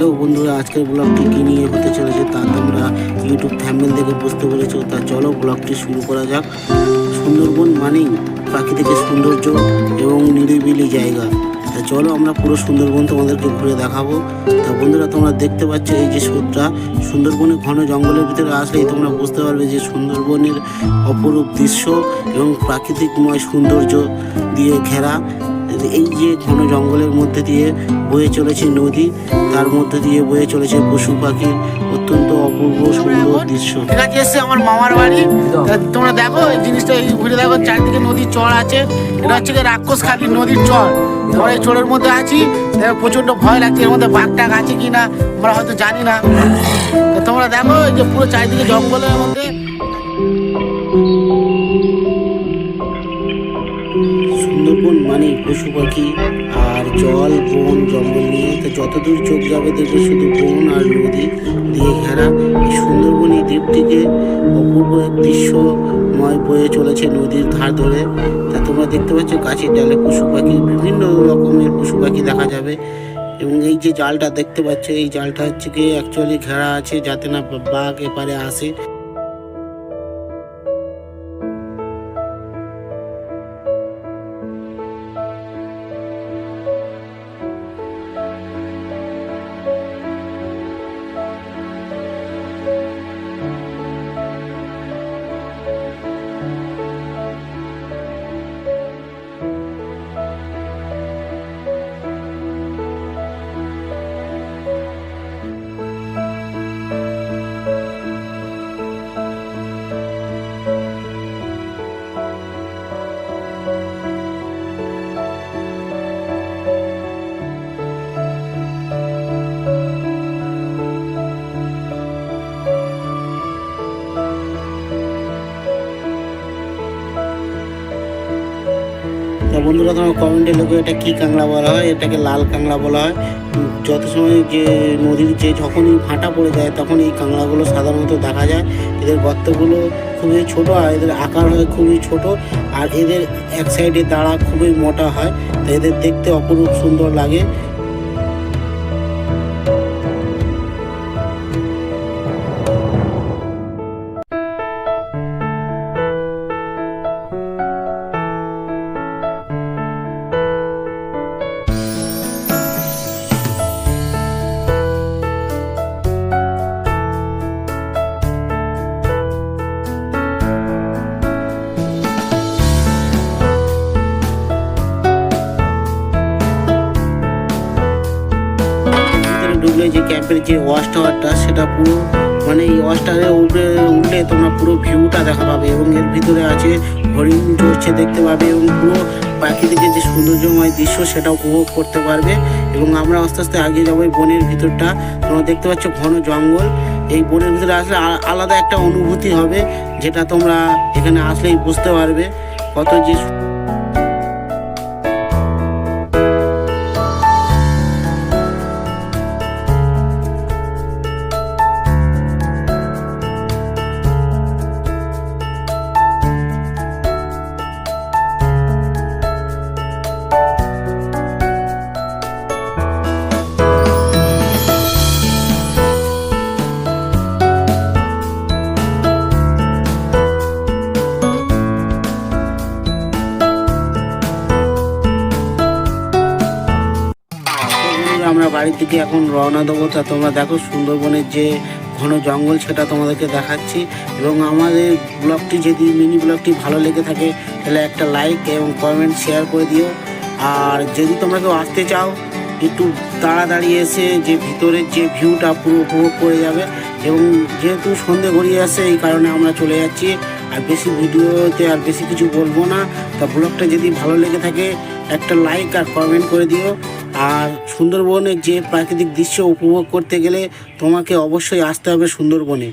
Hello বন্ধুরা, আজকের ব্লগটি কী নিয়ে হতে চলেছে তা তোমরা ইউটিউব থাম্বনেল দেখে বুঝতে পেরেছো। তা চলো ব্লগটি শুরু করা যাক। সুন্দরবন মানেই প্রাকৃতিক সৌন্দর্য এবং নিরিবিলি জায়গা। তা চলো আমরা পুরো সুন্দরবন তোমাদেরকে ঘুরে দেখাবো। তা বন্ধুরা, তোমরা দেখতে পাচ্ছ এই যে সুরটা, সুন্দরবনের ঘন জঙ্গলের ভিতরে আসলেই তোমরা বুঝতে পারবে যে সুন্দরবনের অপরূপ দৃশ্য এবং প্রাকৃতিকময় সৌন্দর্য দিয়ে ঘেরা। এই যে ঘন জঙ্গলের মধ্যে দিয়ে বয়ে চলেছে নদী, তার মধ্যে দিয়ে বয়ে চলেছে পশু পাখির অত্যন্ত অপূর্ব সুন্দর দৃশ্য। এটা এসছে আমার মামার বাড়ি। তোমরা দেখো এই জিনিসটা, এই ঘুরে দেখো, চারদিকে নদীর চর আছে। এটা হচ্ছে রাক্ষসখালী নদীর চর। আমরা এই চরের মধ্যে আছি, প্রচন্ড ভয় লাগছে। এর মধ্যে বাঘ টাঘ আছে কিনা আমরা হয়তো জানি না। তোমরা দেখো এই যে পুরো চারিদিকে জঙ্গলের মধ্যে। সুন্দরবন মানে পশু পাখি আর জল, বন, জঙ্গল নিয়ে। তো যতদূর চোখ যাবে দেখবে শুধু বন আর নদী দিয়ে ঘেরা এই সুন্দরবন। এই দ্বীপটিকে অপূর্ব এক দৃশ্যময় বয়ে চলেছে নদীর ধার ধরে। তা তোমরা দেখতে পাচ্ছ গাছের ডালে পশু পাখি, বিভিন্ন রকমের পশু পাখি দেখা যাবে। এবং এই যে জালটা দেখতে পাচ্ছ, এই জালটা হচ্ছে কি অ্যাকচুয়ালি ঘেরা আছে যাতে না বাঘ এপারে আসে। তা বন্ধুরা, তোমার কমেন্টে লোকে এটা কী কাঁকড়া বলা হয়? এটাকে লাল কাঁকড়া বলা হয়। যত সময় যে নদীর যে যখনই ভাঁটা পড়ে যায় তখন এই কাঁকড়াগুলো সাধারণত দেখা যায়। এদের গর্তগুলো খুবই ছোট আর এদের আকার হয় খুবই ছোট, আর এদের এক সাইডে দাঁড়া খুবই মোটা হয়। তো এদের দেখতে অপরূপ সুন্দর লাগে। ডুবলে যে ক্যাম্পের যে ওয়াচ টাওয়ারটা, সেটা পুরো মানে এই ওয়াচ টাওয়ারে উঠলে তোমরা পুরো ভিউটা দেখা পাবে। এবং এর ভিতরে আছে হরিণ চড়ছে দেখতে পাবে, এবং পুরো প্রাকৃতিকের যে সৌন্দর্যময় দৃশ্য সেটা উপভোগ করতে পারবে। এবং আমরা আস্তে আস্তে এগিয়ে যাবো এই বনের ভিতরটা। তোমরা দেখতে পাচ্ছ ঘন জঙ্গল। এই বনের ভিতরে আসলে আলাদা একটা অনুভূতি হবে, যেটা তোমরা এখানে আসলেই বুঝতে পারবে কত যে। আমরা বাড়ি থেকে এখন রওনা দেবো। তা তোমরা দেখো সুন্দরবনের যে ঘন জঙ্গল সেটা তোমাদেরকে দেখাচ্ছি। এবং আমাদের ব্লগটি যদি মিনি ব্লগটি ভালো লেগে থাকে তাহলে একটা লাইক এবং কমেন্ট শেয়ার করে দিও। আর যদি তোমরা কেউ আসতে চাও একটু তাড়াতাড়ি এসে যে ভিতরের যে ভিউটা পুরো উপভোগ করে যাবে। এবং যেহেতু সন্ধে গড়িয়ে আসে এই কারণে আমরা চলে যাচ্ছি। আর বেশি ভিডিওতে আর বেশি কিছু বলবো না। তা ব্লগটা যদি ভালো লেগে থাকে একটা লাইক আর কমেন্ট করে দিও। আর সুন্দরবনের যে প্রাকৃতিক দৃশ্য উপভোগ করতে গেলে তোমাকে অবশ্যই আসতে হবে সুন্দরবনে।